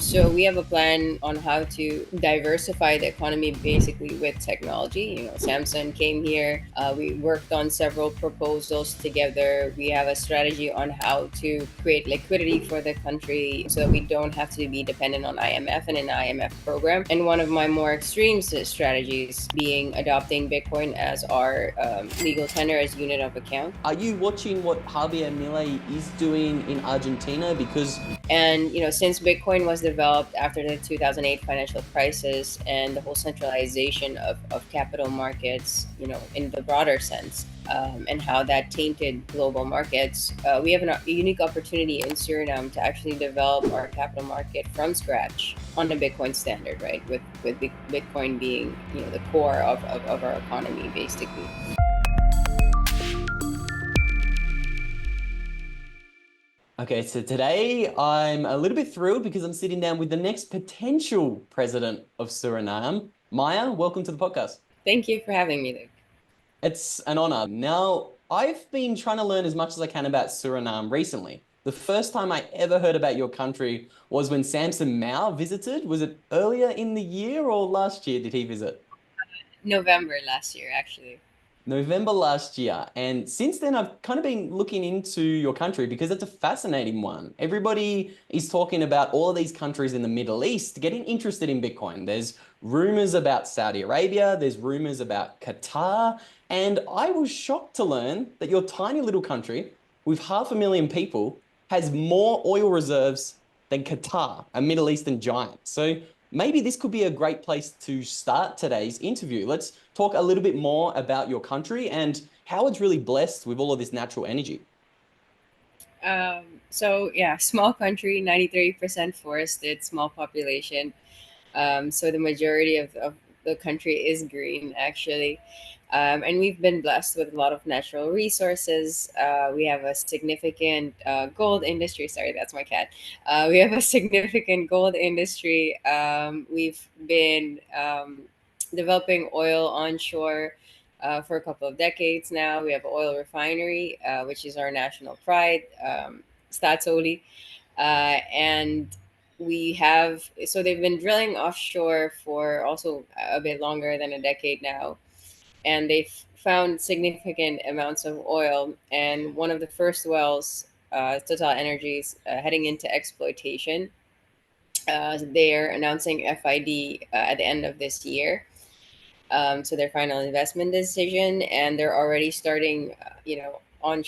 So we have a plan on how to diversify the economy basically with technology. Samson came here. We worked on several proposals together. We have a strategy on how to create liquidity for the country so that we don't have to be dependent on IMF and an IMF program. And one of my more extreme strategies being adopting Bitcoin as our legal tender as unit of account. Are you watching what Javier Milei is doing in Argentina? Because And since Bitcoin was developed after the 2008 financial crisis and the whole centralization of capital markets, in the broader sense, and how that tainted global markets, we have a unique opportunity in Suriname to actually develop our capital market from scratch on the Bitcoin standard, right? With Bitcoin being the core of our economy, basically. okay, so today I'm a little bit thrilled because I'm sitting down with the next potential president of Suriname. Maya, welcome to the podcast. Thank you for having me, Luke. It's an honor. Now, I've been trying to learn as much as I can about Suriname recently. The first time I ever heard about your country was when Samson Mow visited. Was it earlier in the year or last year did he visit? November last year, actually. November last year. And since then, I've kind of been looking into your country because it's a fascinating one. Everybody is talking about all of these countries in the Middle East getting interested in Bitcoin. There's rumors about Saudi Arabia, there's rumors about Qatar. And I was shocked to learn that your tiny little country with 500,000 people has more oil reserves than Qatar, a Middle Eastern giant. So maybe this could be a great place to start today's interview. Let's talk a little bit more about your country and how it's really blessed with all of this natural energy. So yeah, small country, 93% forested, small population. So the majority of the country is green, actually. And we've been blessed with a lot of natural resources. We have a significant gold industry. Sorry, that's my cat. We have a significant gold industry. We've been developing oil onshore for a couple of decades now. We have an oil refinery, which is our national pride, Staatsolie. And we have, so they've been drilling offshore for also a bit longer than a decade now, and they've found significant amounts of oil. And one of the first wells, Total Energies, heading into exploitation. They're announcing FID at the end of this year. So their final investment decision, and they're already starting, on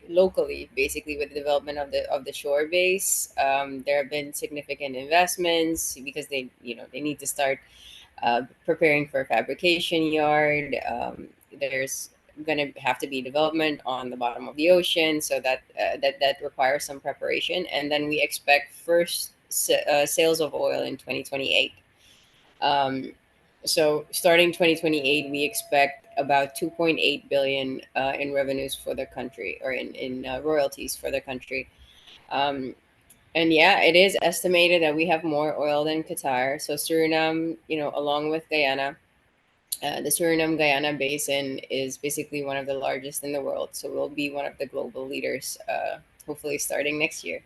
locally, basically with the development of the shore base. There have been significant investments because they need to start preparing for a fabrication yard. There's going to have to be development on the bottom of the ocean, so that requires some preparation. And then we expect first sales of oil in 2028. Um, so starting 2028, we expect about 2.8 billion in revenues for the country, or in royalties for the country. Um, and yeah, it is estimated that we have more oil than Qatar. So Suriname, along with Guyana, the Suriname Guyana basin is basically one of the largest in the world. So we'll be one of the global leaders, hopefully starting next year.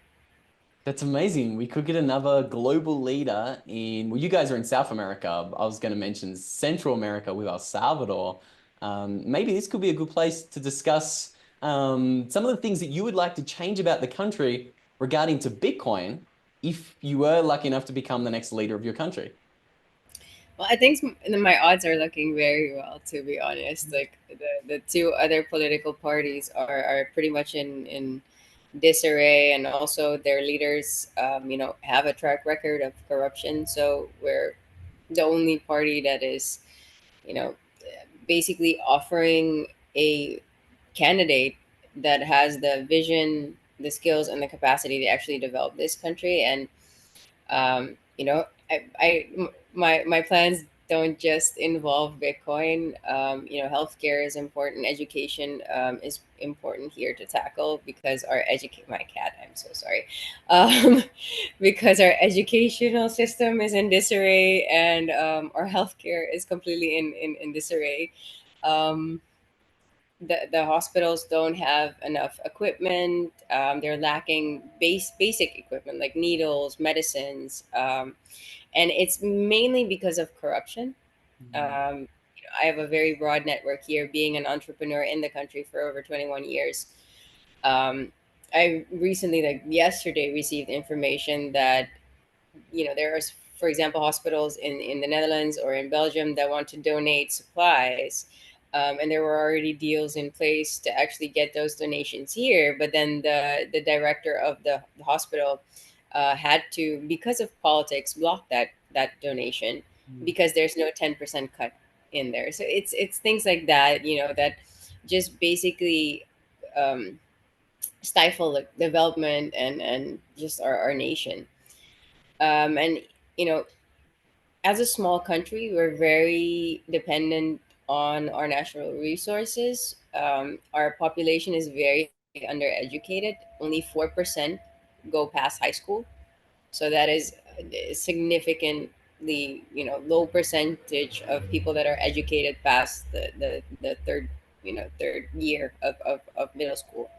That's amazing. We could get another global leader in, well, you guys are in South America. I was going to mention Central America with El Salvador. Maybe this could be a good place to discuss some of the things that you would like to change about the country regarding to Bitcoin if you were lucky enough to become the next leader of your country. Well, I think my odds are looking very well, to be honest. Like the two other political parties are pretty much in disarray, and also their leaders, have a track record of corruption. So we're the only party that is, you know, basically offering a candidate that has the vision, the skills, and the capacity to actually develop this country. And my plans don't just involve Bitcoin. Healthcare is important. Education is important here to tackle because our educate my cat. I'm so sorry, um, because our educational system is in disarray, and our healthcare is completely in disarray. Um, the hospitals don't have enough equipment. They're lacking basic equipment like needles, medicines, and it's mainly because of corruption. Mm. I have a very broad network here, being an entrepreneur in the country for over 21 years. Um, I recently, like yesterday, received information that there's, for example, hospitals in the Netherlands or in Belgium that want to donate supplies, and there were already deals in place to actually get those donations here. But then the director of the hospital had to, because of politics, block that donation Mm. because there's no 10% cut in there. So it's things like that, that just basically um, stifle the development and just our nation. And you know as a small country, we're very dependent on our natural resources. Our population is very undereducated. Only 4% go past high school, so that is a significantly low percentage of people that are educated past the third year of middle school.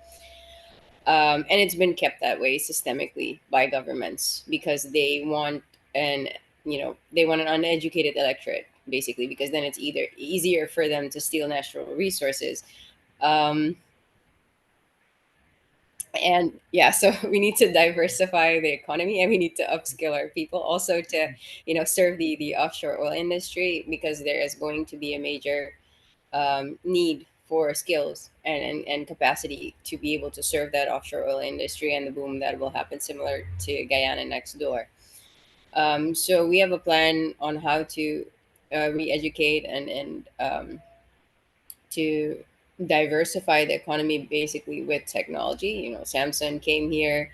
And it's been kept that way systemically by governments because an they want an uneducated electorate, basically, because then it's either easier for them to steal natural resources. um, and yeah, so we need to diversify the economy, and we need to upskill our people also to serve the offshore oil industry, because there is going to be a major need for skills and capacity to be able to serve that offshore oil industry and the boom that will happen similar to Guyana next door. So we have a plan on how to re-educate and to diversify the economy, basically with technology. Samson came here.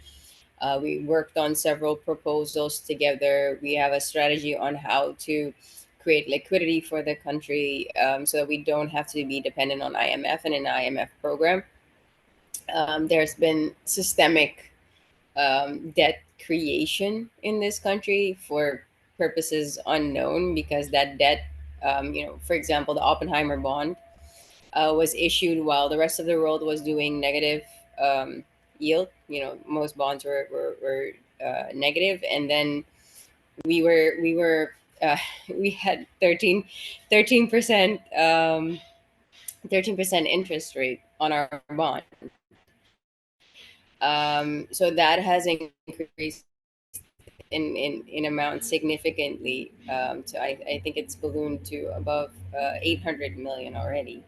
We worked on several proposals together. We have a strategy on how to create liquidity for the country, so that we don't have to be dependent on IMF and an IMF program. There's been systemic debt creation in this country for purposes unknown, because that debt, for example, the Oppenheimer bond was issued while the rest of the world was doing negative yield. Most bonds were negative, and then we were we had 13% 13% interest rate on our bond. So that has increased in amount significantly. I think it's ballooned to above 800 million already.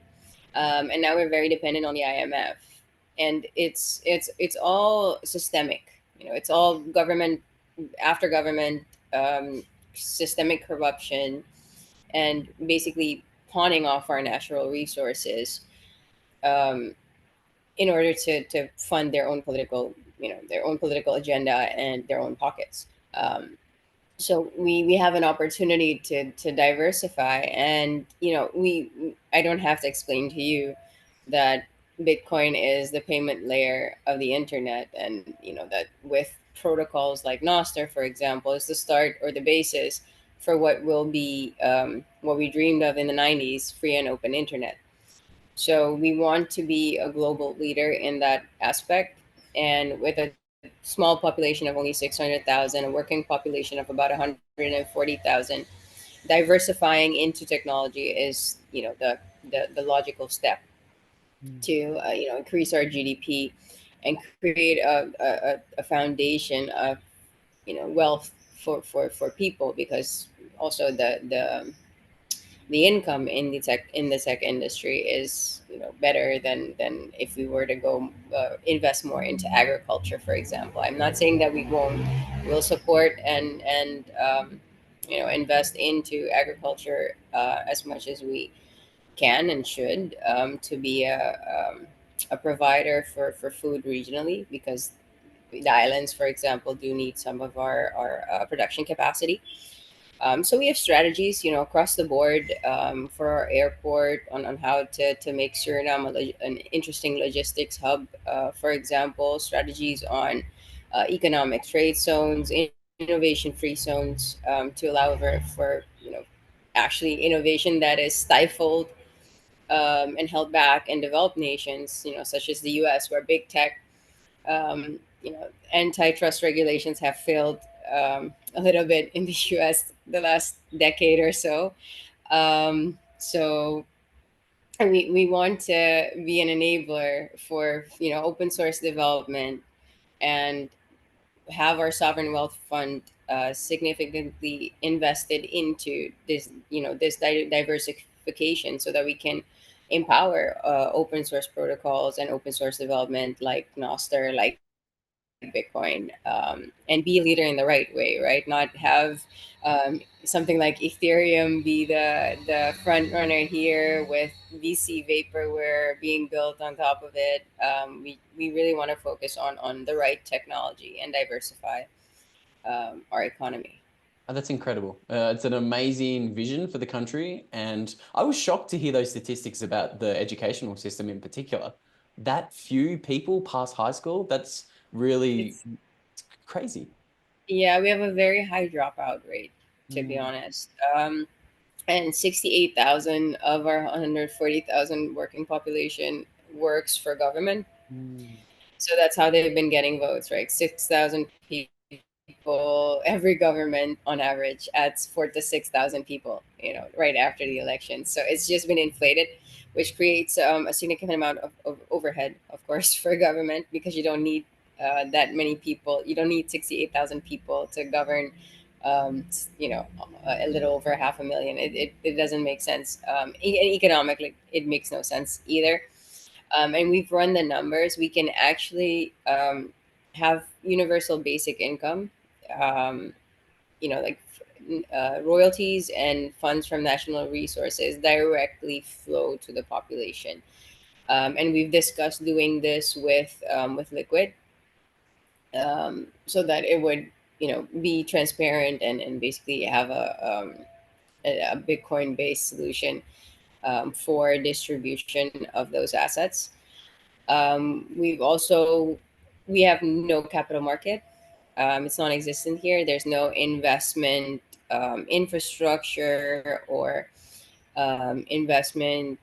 And now we're very dependent on the IMF, and it's all systemic. It's all government after government, systemic corruption, and basically pawning off our natural resources, um, in order to fund their own political agenda and their own pockets. So we have an opportunity to diversify, and we I don't have to explain to you that Bitcoin is the payment layer of the internet, and that with protocols like Nostr, for example, is the start or the basis for what will be, what we dreamed of in the 90s, free and open internet. So we want to be a global leader in that aspect. And with a small population of only 600,000, a working population of about 140,000, diversifying into technology is, the logical step Mm. to, increase our GDP and create a foundation of, wealth for people, because also the income in the tech industry is, better than if we were to go invest more into agriculture, for example. I'm not saying that we won't. We'll support and invest into agriculture as much as we can and should, to be a provider for food regionally, because the islands, for example, do need some of our production capacity. So we have strategies, across the board, for our airport on how to make Suriname an interesting logistics hub. For example, strategies on economic trade zones, innovation free zones, to allow for actually innovation that is stifled and held back in developed nations, such as the U.S., where big tech, antitrust regulations have failed a little bit in the U.S. the last decade or so. So we want to be an enabler for open source development, and have our sovereign wealth fund significantly invested into this diversification, so that we can empower open source protocols and open source development like Noster, like Bitcoin, and be a leader in the right way, right? Not have something like Ethereum be the front runner here with VC vaporware being built on top of it. We really want to focus on the right technology and diversify our economy. Oh, that's incredible. It's an amazing vision for the country. And I was shocked to hear those statistics about the educational system in particular. That few people pass high school, that's really It's crazy. Yeah, we have a very high dropout rate, to be Mm, honest. And 68,000 of our 140,000 working population works for government. mm, So that's how they've been getting votes, right? 6,000 people, every government on average adds 4 to 6,000 people, right after the election. So it's just been inflated, which creates a significant amount of overhead, of course, for government, because you don't need that many people. You don't need 68,000 people to govern, um, a little over 500,000. It doesn't make sense. And economically, it makes no sense either. And we've run the numbers. We can actually have universal basic income, um, like royalties and funds from national resources directly flow to the population. And we've discussed doing this with Liquid, so that it would be transparent, and basically have a Bitcoin based solution for distribution of those assets. We have no capital market. It's non-existent here. There's no investment infrastructure or investment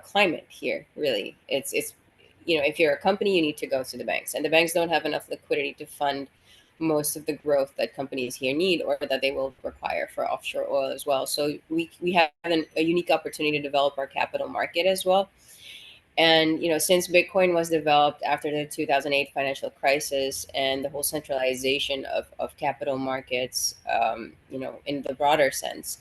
climate here. Really, it's if you're a company, you need to go to the banks, and the banks don't have enough liquidity to fund most of the growth that companies here need, or that they will require for offshore oil as well. So we have a unique opportunity to develop our capital market as well. And since Bitcoin was developed after the 2008 financial crisis and the whole centralization of capital markets, in the broader sense,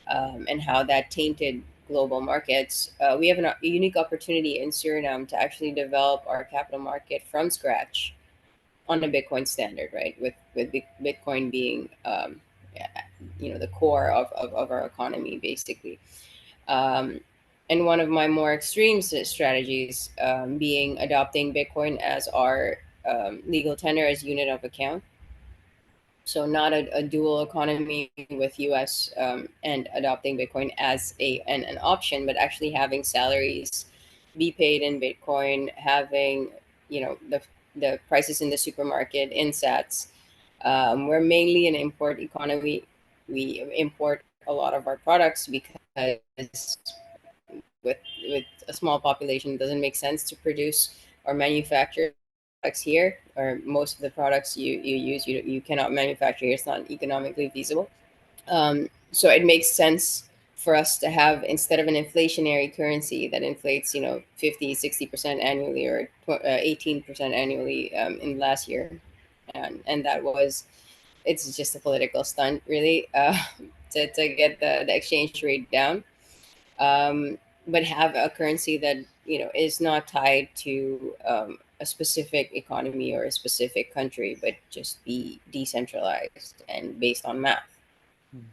and how that tainted global markets, we have a unique opportunity in Suriname to actually develop our capital market from scratch on a Bitcoin standard, right? With Bitcoin being, yeah, the core of our economy, basically. Um, and one of my more extreme strategies, being adopting Bitcoin as our legal tender as unit of account. So not a dual economy with US, and adopting Bitcoin as an option, but actually having salaries be paid in Bitcoin, having the prices in the supermarket in Sats. We're mainly an import economy. We import a lot of our products because with a small population, it doesn't make sense to produce or manufacture products here, or most of the products you use, you cannot manufacture here. It's not economically feasible. So it makes sense for us to have, instead of an inflationary currency that inflates 50-60% annually, or 18% annually, in last year. And that was it's just a political stunt, really, to get the exchange rate down. But have a currency that is not tied to a specific economy or a specific country, but just be decentralized and based on math. mm.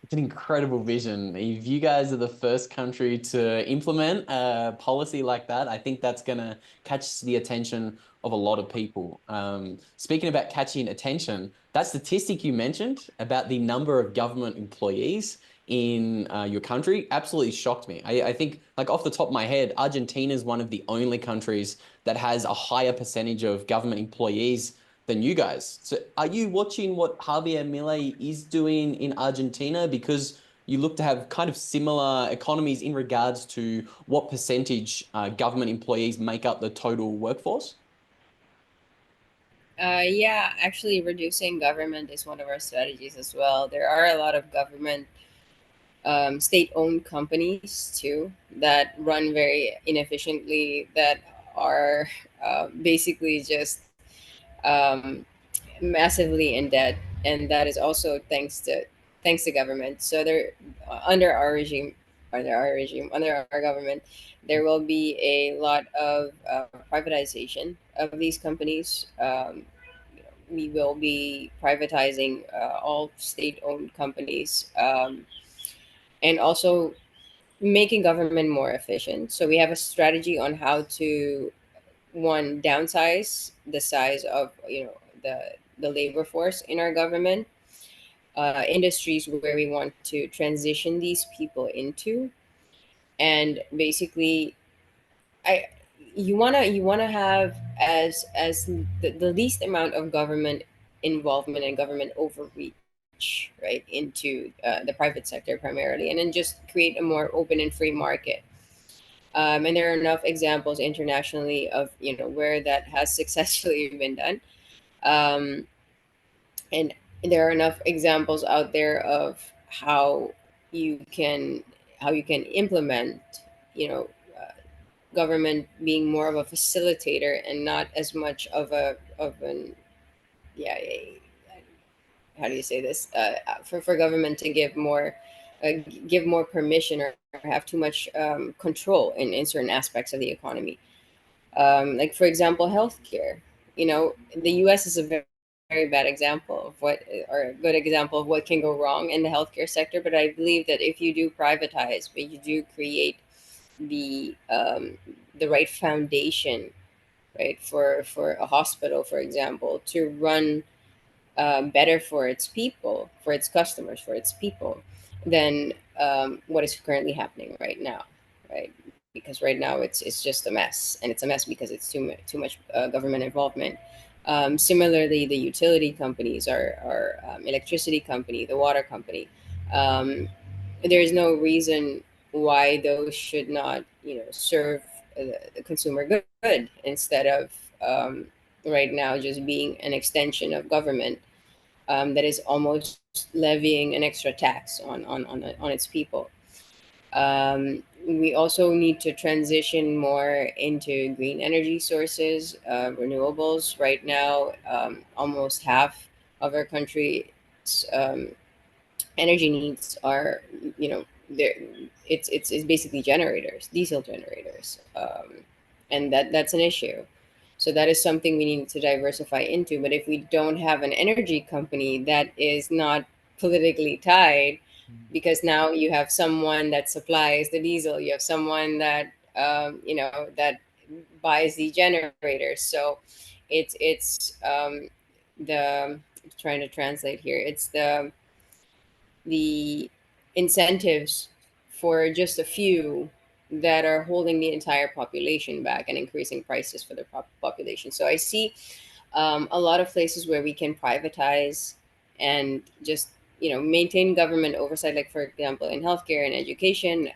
It's an incredible vision. If you guys are the first country to implement a policy like that, I think that's going to catch the attention of a lot of people. Speaking about catching attention, that statistic you mentioned about the number of government employees in your country absolutely shocked me. I think, like off the top of my head, Argentina is one of the only countries that has a higher percentage of government employees than you guys. So are you watching what Javier Milei is doing in Argentina? Because you look to have kind of similar economies in regards to what percentage government employees make up the total workforce? Yeah, actually, reducing government is one of our strategies as well. There are a lot of government state-owned companies too that run very inefficiently, that are basically just um, massively in debt, and that is also thanks to government. So they're under our regime, under our government, there will be a lot of privatization of these companies. We will be privatizing all state-owned companies, and also making government more efficient. So we have a strategy on how to, one, downsize the size of the labor force in our government, industries where we want to transition these people into, and basically, I you wanna have as the least amount of government involvement and government overreach, right, into the private sector primarily, and then just create a more open and free market. And there are enough examples internationally of where that has successfully been done. um, and there are enough examples out there of how you can how you can implement, you know uh, government being more of a facilitator and not as much of an, yeah, how do you say this, for government to give more permission or have too much control in certain aspects of the economy. Like, for example, healthcare. The U.S. is a very bad example of or a good example of what can go wrong in the healthcare sector. But I believe that if you do privatize, but you do create the right foundation, right, for a hospital, for example, to run better for its people, for its customers, for its people, than what is currently happening right now, right? Because right now it's just a mess, and it's a mess because it's too much government involvement. Similarly, the utility companies, our electricity company, the water company. Um, there's no reason why those should not, serve the consumer good, instead of right now just being an extension of government, that is almost levying an extra tax on its people. We also need to transition more into green energy sources, renewables. Right now, almost half of our country's energy needs are, there. It's basically generators, diesel generators, and that's an issue. So that is something we need to diversify into. But if we don't have an energy company that is not politically tied, because now you have someone that supplies the diesel, you have someone that that buys the generators. So it's the I'm trying to translate here. It's the incentives for just a few that are holding the entire population back and increasing prices for the population. So I see a lot of places where we can privatize and just maintain government oversight, like for example in healthcare and education,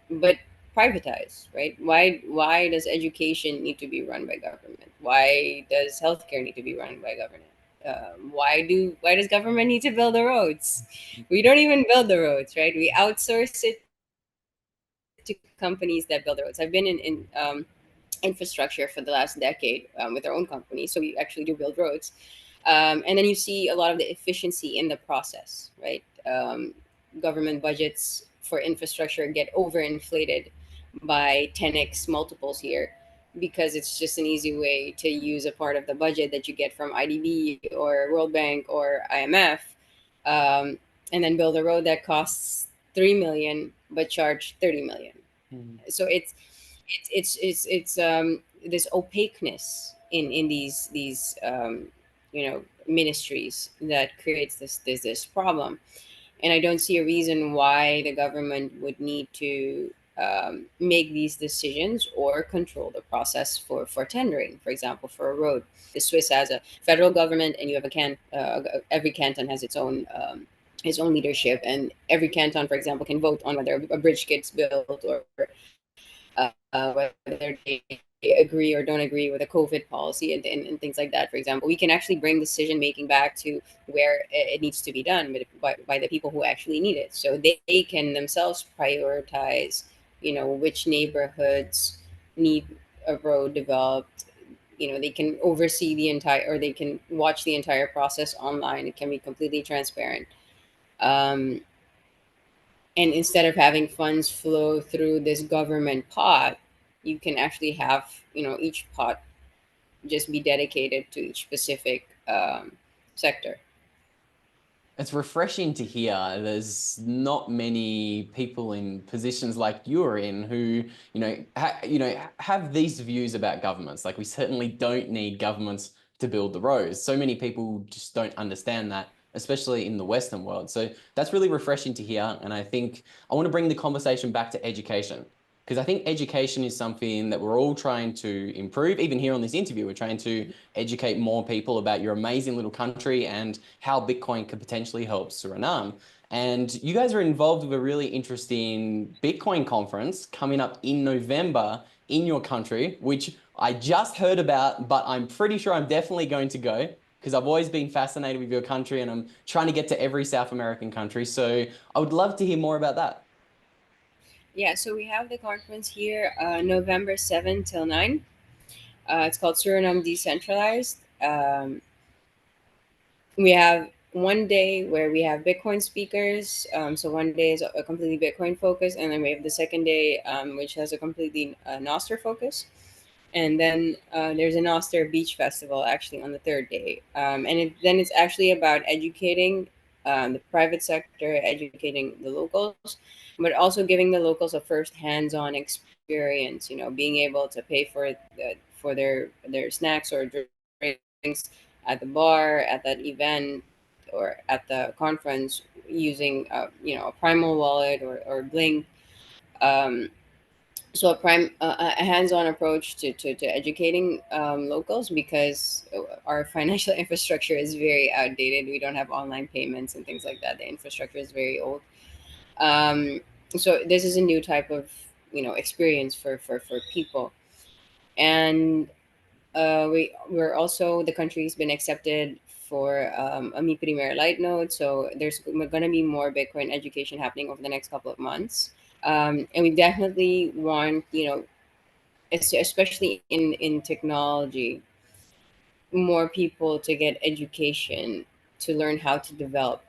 but privatize, right? Why does education need to be run by government? Why does healthcare need to be run by government? Why does government need to build the roads? We don't even build the roads, right? We outsource it to companies that build the roads. I've been in infrastructure for the last decade, with our own company, so we actually do build roads. And then you see a lot of the efficiency in the process, right? Government budgets for infrastructure get overinflated by 10x multiples here, because it's just an easy way to use a part of the budget that you get from IDB or World Bank or IMF, um, and then build a road that costs 3 million but charge 30 million. Mm. So it's this opaqueness in these ministries that creates this problem. And I don't see a reason why the government would need to make these decisions or control the process for tendering, for example, for a road. The Swiss has a federal government, and you have every canton has its own his own leadership, and every canton, for example, can vote on whether a bridge gets built, or whether they agree or don't agree with a COVID policy, and things like that. For example, we can actually bring decision making back to where it needs to be done by the people who actually need it, so they can themselves prioritize, which neighborhoods need a road developed. They can oversee the entire, or they can watch the entire process online. It can be completely transparent. um, and instead of having funds flow through this government pot, you can actually have, each pot just be dedicated to each specific sector. It's refreshing to hear. There's not many people in positions like you're in who, have these views about governments. Like, we certainly don't need governments to build the roads. So many people just don't understand that, especially in the Western world. So that's really refreshing to hear. And I think I want to bring the conversation back to education, because I think education is something that we're all trying to improve. Even here on this interview, we're trying to educate more people about your amazing little country and how Bitcoin could potentially help Suriname. And you guys are involved with a really interesting Bitcoin conference coming up in November in your country, which I just heard about, but I'm pretty sure I'm definitely going to go, because I've always been fascinated with your country and I'm trying to get to every South American country. So I would love to hear more about that. Yeah, so we have the conference here, November 7 till 9. It's called Suriname Decentralized. We have one day where we have Bitcoin speakers. So one day is a completely Bitcoin focus, and then we have the second day, which has a completely Noster focus. And then there's a Noster Beach Festival actually on the third day. Then it's actually about educating the private sector, educating the locals, but also giving the locals a first hands-on experience. Being able to pay for their snacks or drinks at the bar, at that event, or at the conference using a Primal wallet or Blink. Um, so a hands-on approach to educating locals, because our financial infrastructure is very outdated. We don't have online payments and things like that. The infrastructure is very old. um, so this is a new type of experience for people. And we're also, the country's been accepted for a Mi Primer Light node, so there's going to be more Bitcoin education happening over the next couple of months. And we definitely want, especially in technology, more people to get education, to learn how to develop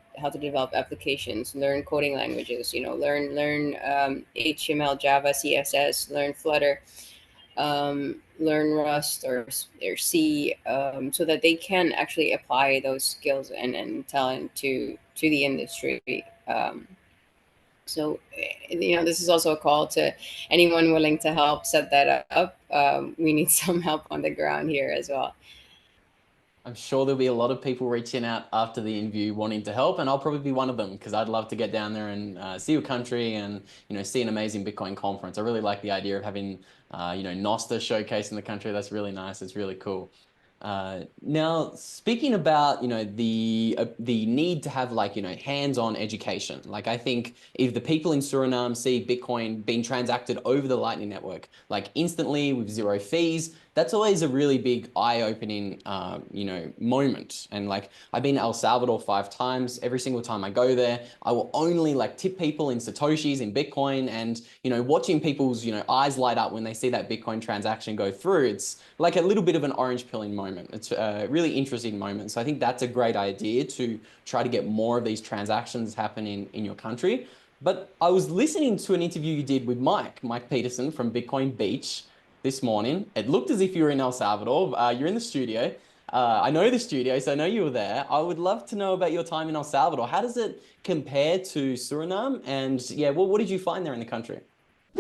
applications, learn coding languages, learn HTML, Java, CSS, learn Flutter, learn Rust or C, so that they can actually apply those skills and talent to the industry. So, this is also a call to anyone willing to help set that up. We need some help on the ground here as well. I'm sure there'll be a lot of people reaching out after the interview wanting to help, and I'll probably be one of them, because I'd love to get down there and see your country and see an amazing Bitcoin conference. I really like the idea of having Noster showcase in the country. That's really nice. It's really cool. Now, speaking about the need to have hands-on education, like, I think if the people in Suriname see Bitcoin being transacted over the Lightning Network, like, instantly with zero fees, that's always a really big eye-opening moment. And like, I've been to El Salvador 5 times. Every single time I go there, I will only tip people in Satoshis, in Bitcoin, and watching people's eyes light up when they see that Bitcoin transaction go through. It's like a little bit of an orange pilling moment. It's a really interesting moment. So I think that's a great idea, to try to get more of these transactions happening in your country. But I was listening to an interview you did with Mike Peterson from Bitcoin Beach this morning. It looked as if you were in El Salvador. You're in the studio. I know the studio, so I know you were there. I would love to know about your time in El Salvador. How does it compare to Suriname? And yeah, what did you find there in the country?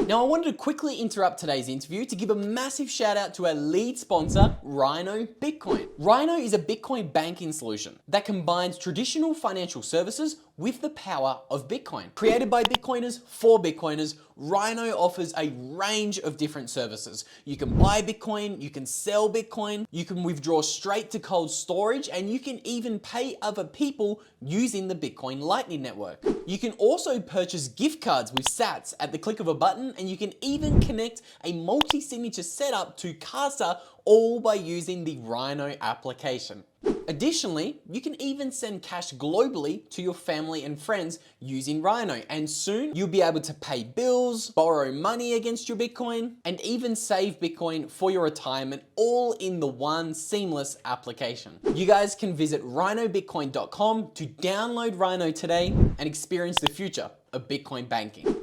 Now, I wanted to quickly interrupt today's interview to give a massive shout out to our lead sponsor, Rhino Bitcoin. Rhino is a Bitcoin banking solution that combines traditional financial services with the power of Bitcoin. Created by Bitcoiners for Bitcoiners, Rhino offers a range of different services. You can buy Bitcoin, you can sell Bitcoin, you can withdraw straight to cold storage, and you can even pay other people using the Bitcoin Lightning Network. You can also purchase gift cards with sats at the click of a button, and you can even connect a multi-signature setup to Casa, all by using the Rhino application. Additionally, you can even send cash globally to your family and friends using Rhino, and soon you'll be able to pay bills, borrow money against your Bitcoin, and even save Bitcoin for your retirement, all in the one seamless application. You guys can visit rhinobitcoin.com to download Rhino today and experience the future of Bitcoin banking.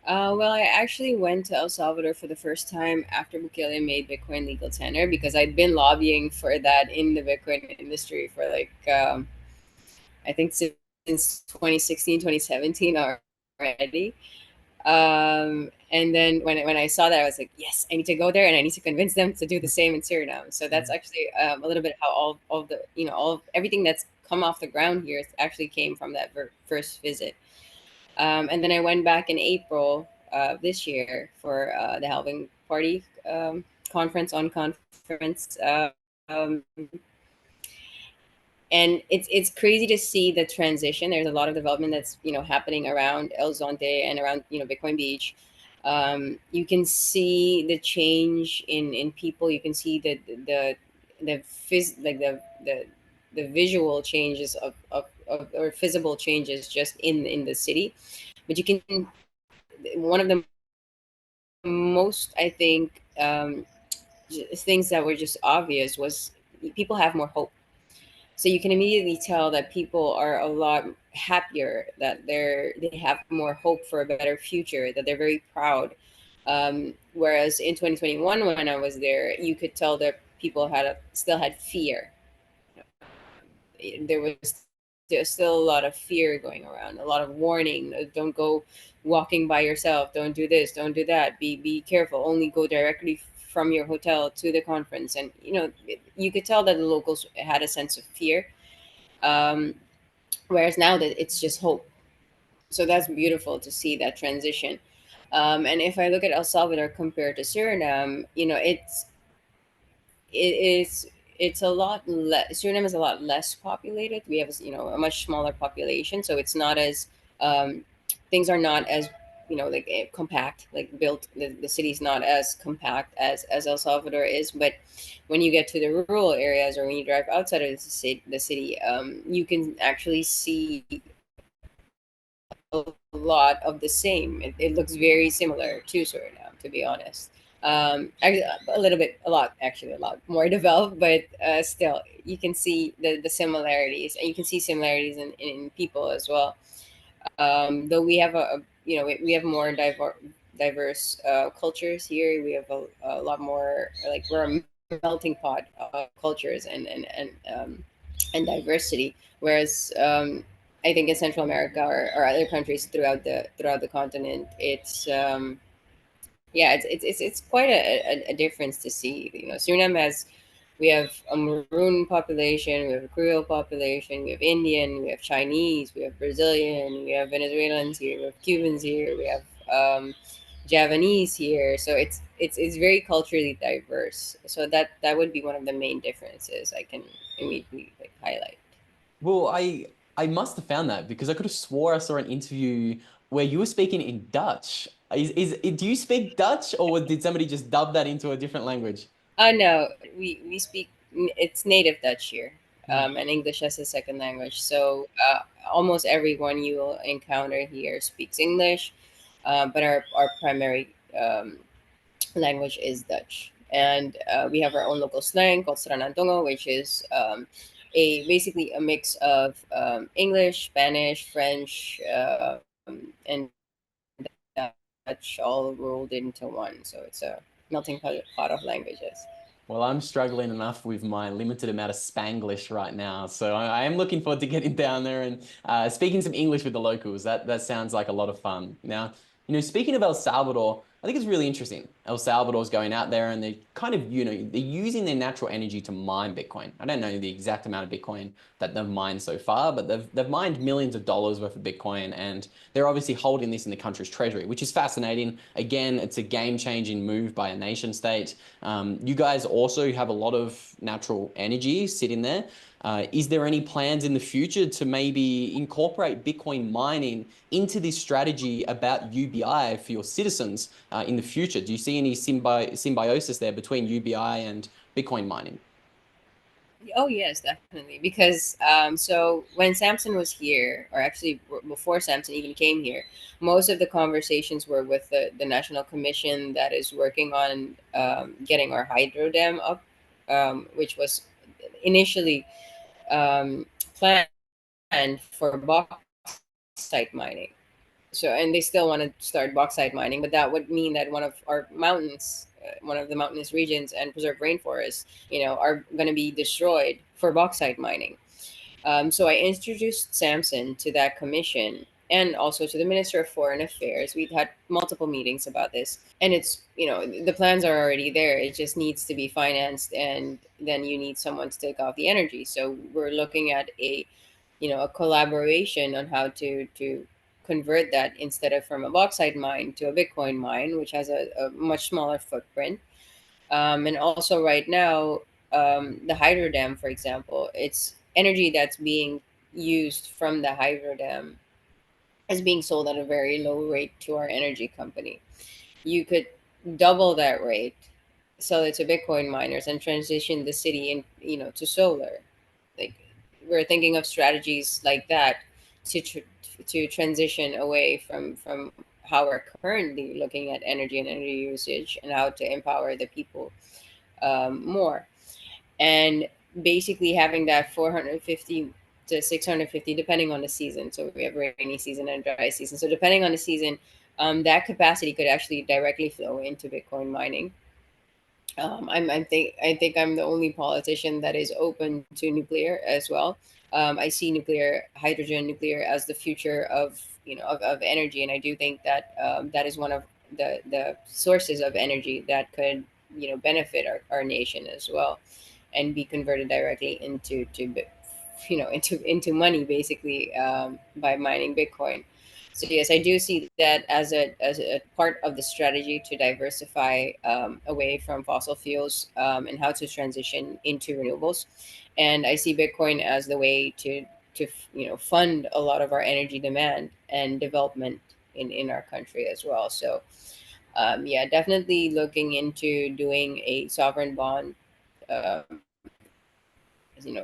Well, I actually went to El Salvador for the first time after Bukele made Bitcoin legal tender because I'd been lobbying for that in the Bitcoin industry for like, I think since 2016, 2017 already. And then when I saw that, I was like, yes, I need to go there and I need to convince them to do the same in Suriname. So that's actually a little bit how all the, everything that's come off the ground here actually came from that first visit. And then I went back in April this year for the Halving Party conference on conference. Um, and it's crazy to see the transition. There's a lot of development that's happening around El Zonte and around Bitcoin Beach. You can see the change in people. You can see the visual changes of or visible changes just in the city. But you can one of the most, I think, things that were just obvious was people have more hope. So you can immediately tell that people are a lot happier, that they have more hope for a better future, that they're very proud. Whereas in 2021, when I was there, you could tell that people still had fear. There was there's still a lot of fear going around, a lot of warning. Don't go walking by yourself. Don't do this. Don't do that. Be careful. Only go directly from your hotel to the conference. And you could tell that the locals had a sense of fear. Um, Whereas now that it's just hope. So that's beautiful to see that transition. And if I look at El Salvador compared to Suriname, it's a lot less. Suriname is a lot less populated. We have a much smaller population, so it's not as things are not as like compact, like built. The city's not as compact as El Salvador is. But when you get to the rural areas or when you drive outside of the city, you can actually see a lot of the same. It looks very similar to Suriname, to be honest. Actually, a lot more developed, but still, you can see the similarities, and you can see similarities in people as well. Though we have we have more diverse cultures here. We have a lot more, like, we're a melting pot of cultures and diversity. Whereas I think in Central America or other countries throughout the continent, it's quite a difference to see. Suriname has we have a Maroon population, we have a Creole population, we have Indian, we have Chinese, we have Brazilian, we have Venezuelans here, we have Cubans here, we have Javanese here. So it's very culturally diverse. So that would be one of the main differences I can immediately like highlight. Well, I must have found that because I could have swore I saw an interview where you were speaking in Dutch. Do you speak Dutch, or did somebody just dub that into a different language? No, we speak. It's native Dutch here, and English as a second language. So almost everyone you will encounter here speaks English, but our primary language is Dutch, and we have our own local slang called Sranantongo, which is a basically a mix of English, Spanish, French, and Dutch all rolled into one. So it's a melting pot of languages. Well, I'm struggling enough with my limited amount of Spanglish right now, so I am looking forward to getting down there and speaking some English with the locals. That sounds like a lot of fun. Now, speaking of El Salvador, I think it's really interesting. El Salvador's going out there and they're kind of, they're using their natural energy to mine Bitcoin. I don't know the exact amount of Bitcoin that they've mined so far, but they've mined millions of dollars worth of Bitcoin, and they're obviously holding this in the country's treasury, which is fascinating. Again, it's a game-changing move by a nation state. You guys also have a lot of natural energy sitting there. Is there any plans in the future to maybe incorporate Bitcoin mining into this strategy about UBI for your citizens in the future? Do you see any symbiosis there between UBI and Bitcoin mining? Oh yes, definitely. Because so when Samson was here, or actually before Samson even came here, most of the conversations were with the National Commission that is working on getting our hydro dam up, which was initially um, planned for bauxite mining. So, and they still want to start bauxite mining, but that would mean that one of our mountains, one of the mountainous regions and preserved rainforests, are going to be destroyed for bauxite mining. So I introduced Samson to that commission and also to the Minister of Foreign Affairs. We'd had multiple meetings about this, and it's, the plans are already there. It just needs to be financed, and then you need someone to take off the energy. So we're looking at a collaboration on how to convert that, instead of from a bauxite mine to a Bitcoin mine, which has a much smaller footprint. And also right now, the hydro dam, for example, it's energy that's being used from the hydro dam is being sold at a very low rate to our energy company. You could double that rate, sell it to Bitcoin miners, and transition the city in, to solar. Like, we're thinking of strategies like that to transition away from how we're currently looking at energy and energy usage, and how to empower the people more. And basically having that 450 to 650, depending on the season. So we have rainy season and dry season. So depending on the season, that capacity could actually directly flow into Bitcoin mining. I think I'm the only politician that is open to nuclear as well. I see nuclear, hydrogen nuclear, as the future of, of energy, and I do think that that is one of the sources of energy that could, benefit our nation as well, and be converted directly into money, basically, by mining Bitcoin. So yes, I do see that as a part of the strategy to diversify away from fossil fuels, and how to transition into renewables. And I see Bitcoin as the way to fund a lot of our energy demand and development in our country as well. So yeah, definitely looking into doing a sovereign bond, um,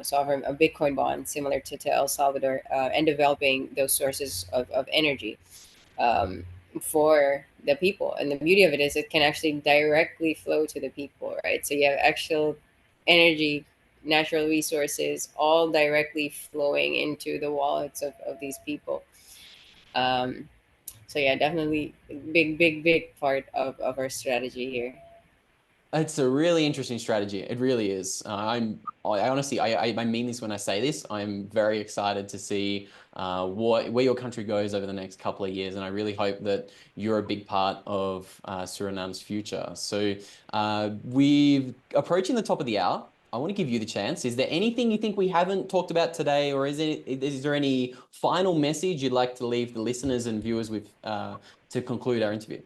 sovereign a Bitcoin bond similar to El Salvador, and developing those sources of energy um, for the people. And the beauty of it is it can actually directly flow to the people, right? So you have actual energy, natural resources, all directly flowing into the wallets of these people. Um, so yeah, definitely big part of our strategy here. It's a really interesting strategy. It really is. I honestly, I mean this when I say this. I'm very excited to see where your country goes over the next couple of years, and I really hope that you're a big part of Suriname's future. So, we're approaching the top of the hour. I want to give you the chance. Is there anything you think we haven't talked about today, or is there any final message you'd like to leave the listeners and viewers with to conclude our interview?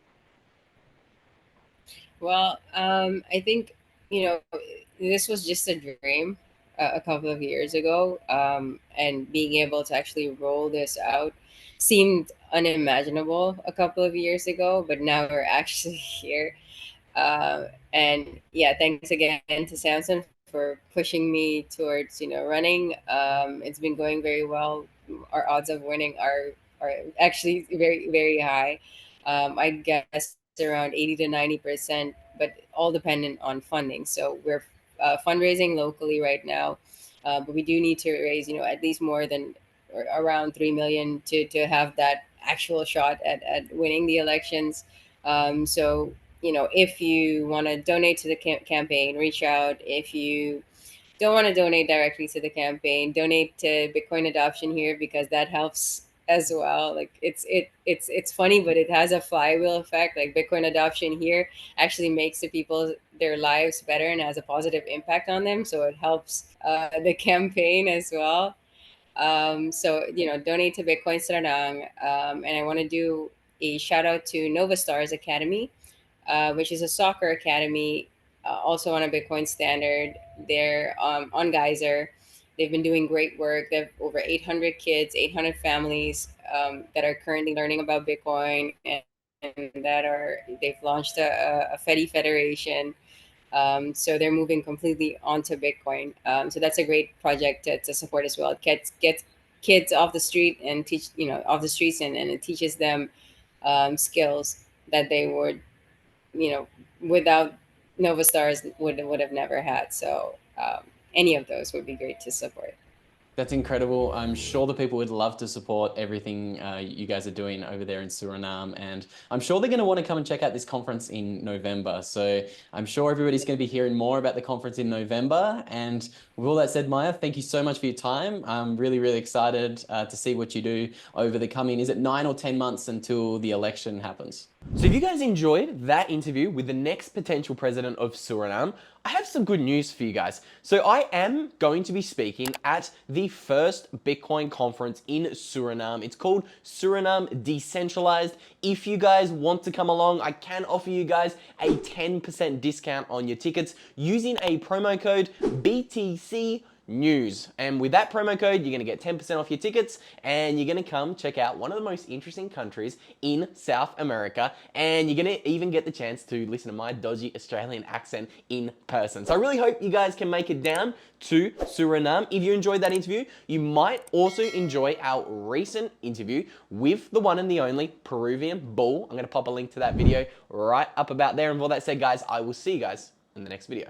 Well, I think, this was just a dream a couple of years ago, and being able to actually roll this out seemed unimaginable a couple of years ago, but now we're actually here. And yeah, thanks again to Samson for pushing me towards, running. It's been going very well. Our odds of winning are actually very very high. I guess around 80 to 90%, but all dependent on funding. So we're fundraising locally right now, but we do need to raise, at least more than, or around 3 million to have that actual shot at winning the elections. So if you want to donate to the campaign, reach out. If you don't want to donate directly to the campaign, donate to Bitcoin adoption here, because that helps as well. Like it's funny, but it has a flywheel effect. Like Bitcoin adoption here actually makes the people their lives better and has a positive impact on them. So it helps the campaign as well. So donate to Bitcoin Suriname, and I want to do a shout out to Nova Stars Academy, which is a soccer academy, also on a Bitcoin standard. They're on Geyser. They've been doing great work. They have over 800 kids, 800 families that are currently learning about Bitcoin, and they've launched a Fedi Federation. So they're moving completely onto Bitcoin. So that's a great project to support as well. It gets kids off the street and off the streets, and it teaches them skills that they would you know without Nova Stars would have never had. So any of those would be great to support. That's incredible. I'm sure the people would love to support everything you guys are doing over there in Suriname. And I'm sure they're going to want to come and check out this conference in November. So I'm sure everybody's going to be hearing more about the conference in November. And with all that said, Maya, thank you so much for your time. I'm really, really excited to see what you do over the coming, is it 9 or 10 months until the election happens? So if you guys enjoyed that interview with the next potential president of Suriname, I have some good news for you guys. So I am going to be speaking at the first Bitcoin conference in Suriname. It's called Suriname Decentralized. If you guys want to come along, I can offer you guys a 10% discount on your tickets using a promo code BTC News. And with that promo code, you're going to get 10% off your tickets, and you're going to come check out one of the most interesting countries in South America, and you're going to even get the chance to listen to my dodgy Australian accent in person. So I really hope you guys can make it down to Suriname. If you enjoyed that interview, you might also enjoy our recent interview with the one and the only Peruvian bull. I'm going to pop a link to that video right up about there. And with all that said, guys, I will see you guys in the next video.